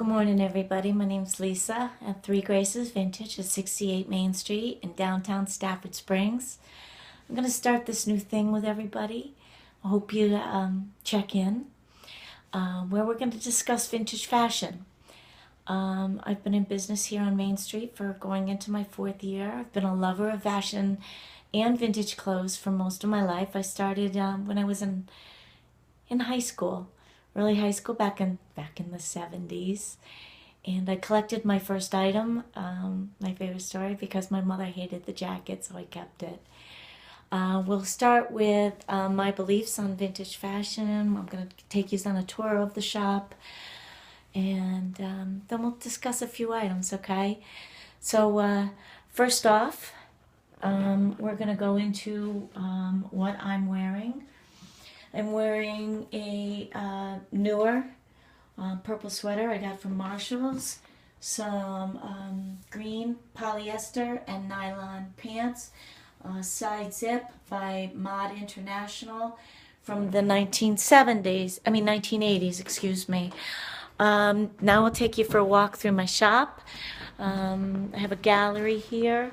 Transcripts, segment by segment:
Good morning, everybody. My name's Lisa at Three Graces Vintage at 68 Main Street in downtown Stafford Springs. I'm going to start this new thing with everybody. I hope you check in, where we're going to discuss vintage fashion. I've been in business here on Main Street for going into my 4th year. I've been a lover of fashion and vintage clothes for most of my life. I started when I was in high school, early high school, back in the 70s. And I collected my first item, my favorite story, because my mother hated the jacket, so I kept it. We'll start with my beliefs on vintage fashion. I'm going to take you on a tour of the shop, and then we'll discuss a few items, okay? So first off, we're going to go into what I'm wearing. I'm wearing a newer purple sweater I got from Marshalls, some green polyester and nylon pants, side zip by Mod International from the 1980s, excuse me. Now I'll take you for a walk through my shop. I have a gallery here,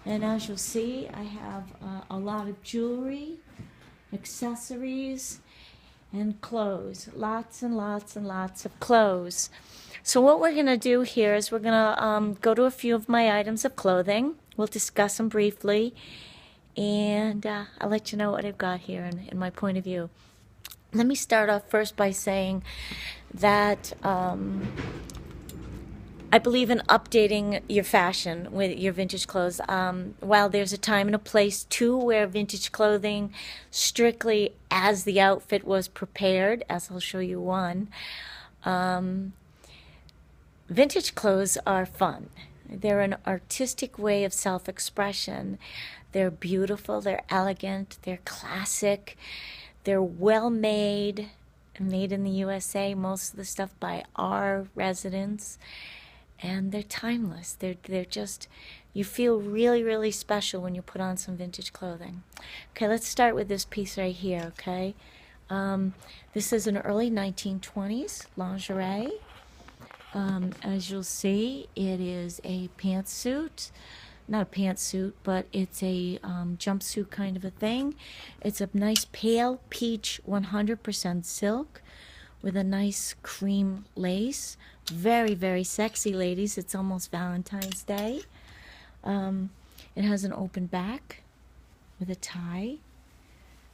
and as you'll see, I have a lot of jewelry, accessories, and clothes. Lots and lots and lots of clothes. So what we're going to do here is we're going to go to a few of my items of clothing. We'll discuss them briefly, and I'll let you know what I've got here in my point of view. Let me start off first by saying that I believe in updating your fashion with your vintage clothes. While there's a time and a place to wear vintage clothing strictly as the outfit was prepared, as I'll show you one, vintage clothes are fun. They're an artistic way of self-expression. They're beautiful, they're elegant, they're classic, they're well-made, made in the USA, most of the stuff by our residents. And they're timeless. They're just, you feel really, really special when you put on some vintage clothing. Okay, let's start with this piece right here, okay? This is an early 1920s lingerie. As you'll see, it is a pantsuit. Not a pantsuit, but it's a jumpsuit kind of a thing. It's a nice pale peach 100% silk with a nice cream lace. Very, very sexy, ladies. It's almost Valentine's Day. It has an open back with a tie.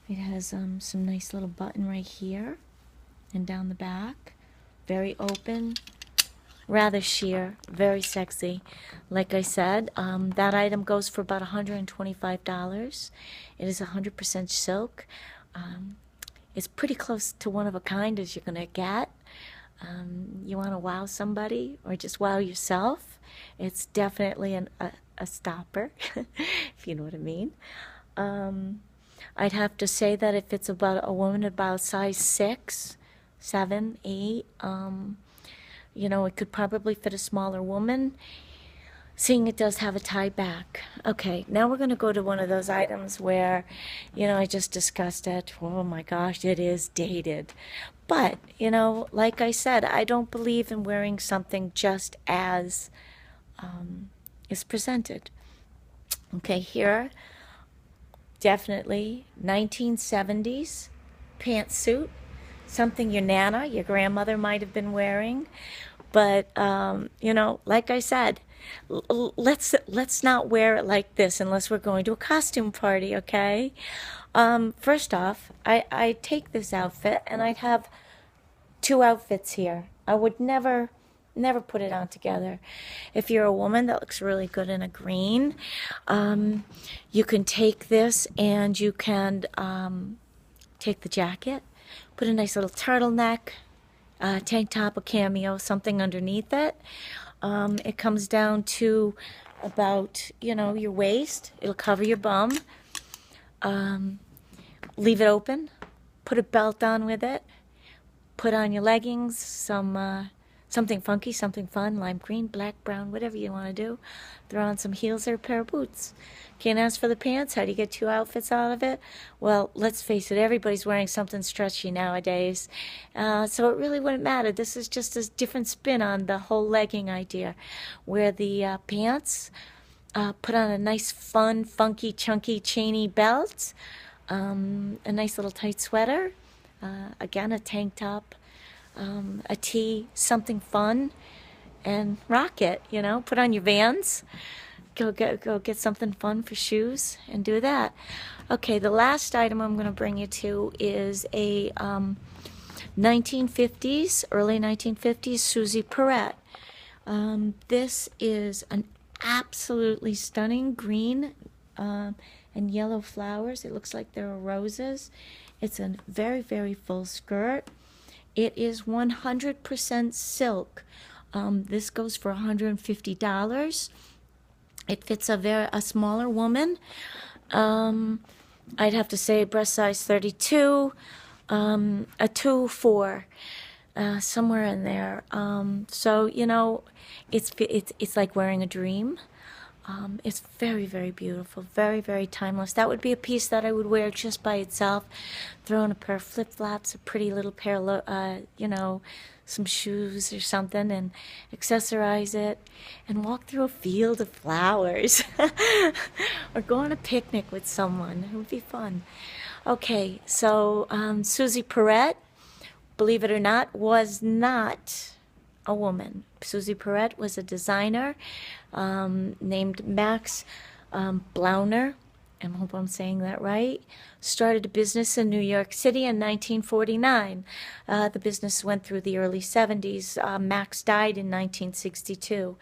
It has some nice little button right here and down the back. Very open, rather sheer, very sexy. Like I said, that item goes for about $125. It is 100% silk. It's pretty close to one of a kind as you're going to get. You want to wow somebody or just wow yourself, it's definitely a stopper, if you know what I mean. I'd have to say that if it's about a woman about size 6, 7, 8, you know, it could probably fit a smaller woman, seeing it does have a tie back. Okay, now we're going to go to one of those items where, you know, I just discussed it. Oh my gosh, it is dated. But, you know, like I said, I don't believe in wearing something just as is presented. Okay, here, definitely 1970s pantsuit, something your nana, your grandmother might have been wearing. But, you know, like I said, let's not wear it like this unless we're going to a costume party, okay? First off, I take this outfit and I'd have 2 outfits here. I would never put it on together. If you're a woman that looks really good in a green, you can take this and you can take the jacket, put a nice little turtleneck, tank top, a cameo, something underneath it. It comes down to about, you know, your waist. It'll cover your bum. Leave it open. Put a belt on with it. Put on your leggings, some something funky, something fun, lime green, black, brown, whatever you want to do. Throw on some heels or a pair of boots. Can't ask for the pants. How do you get two outfits out of it? Well, let's face it, everybody's wearing something stretchy nowadays. So it really wouldn't matter. This is just a different spin on the whole legging idea, where the pants put on a nice, fun, funky, chunky, chainy belt, a nice little tight sweater, again, a tank top, a tee, something fun, and rock it, put on your Vans, go get something fun for shoes and do that. Okay, the last item I'm going to bring you to is a 1950s, early 1950s Susie Perrette. This is an absolutely stunning green and yellow flowers. It looks like there are roses. It's a very, very full skirt. It is 100% silk. This goes for $150. It fits a smaller woman. I'd have to say breast size 32, a 2-4, somewhere in there. So it's like wearing a dream. It's very, very beautiful, very, very timeless. That would be a piece that I would wear just by itself. Throw on a pair of flip-flops, a pretty little pair of, some shoes or something, and accessorize it, and walk through a field of flowers. Or go on a picnic with someone. It would be fun. Okay, so Susie Perrette, believe it or not, was not a woman. Susie Perrette was a designer named Max Blauner. I hope I'm saying that right. Started a business in New York City in 1949. The business went through the early 70s. Max died in 1962.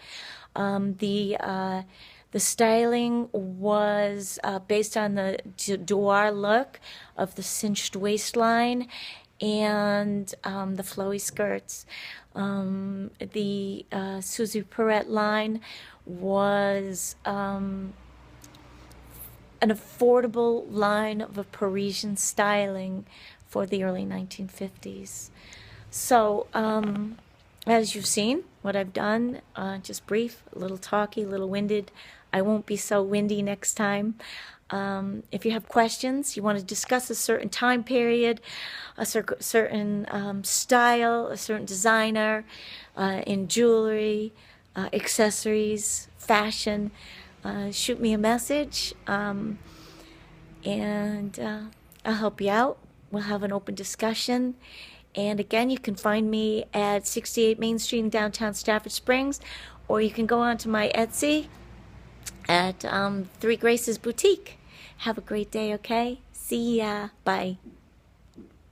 The styling was based on the Dewar look of the cinched waistline and the flowy skirts. The Susie Perrette line was an affordable line of a Parisian styling for the early 1950s. So, as you've seen, what I've done, just brief, a little talky, a little winded. I won't be so windy next time. If you have questions, you want to discuss a certain time period, a certain style, a certain designer, in jewelry, accessories, fashion, shoot me a message, and I'll help you out. We'll have an open discussion. And again, you can find me at 68 Main Street in downtown Stafford Springs, or you can go on to my Etsy at Three Graces Boutique. Have a great day, okay? See ya. Bye.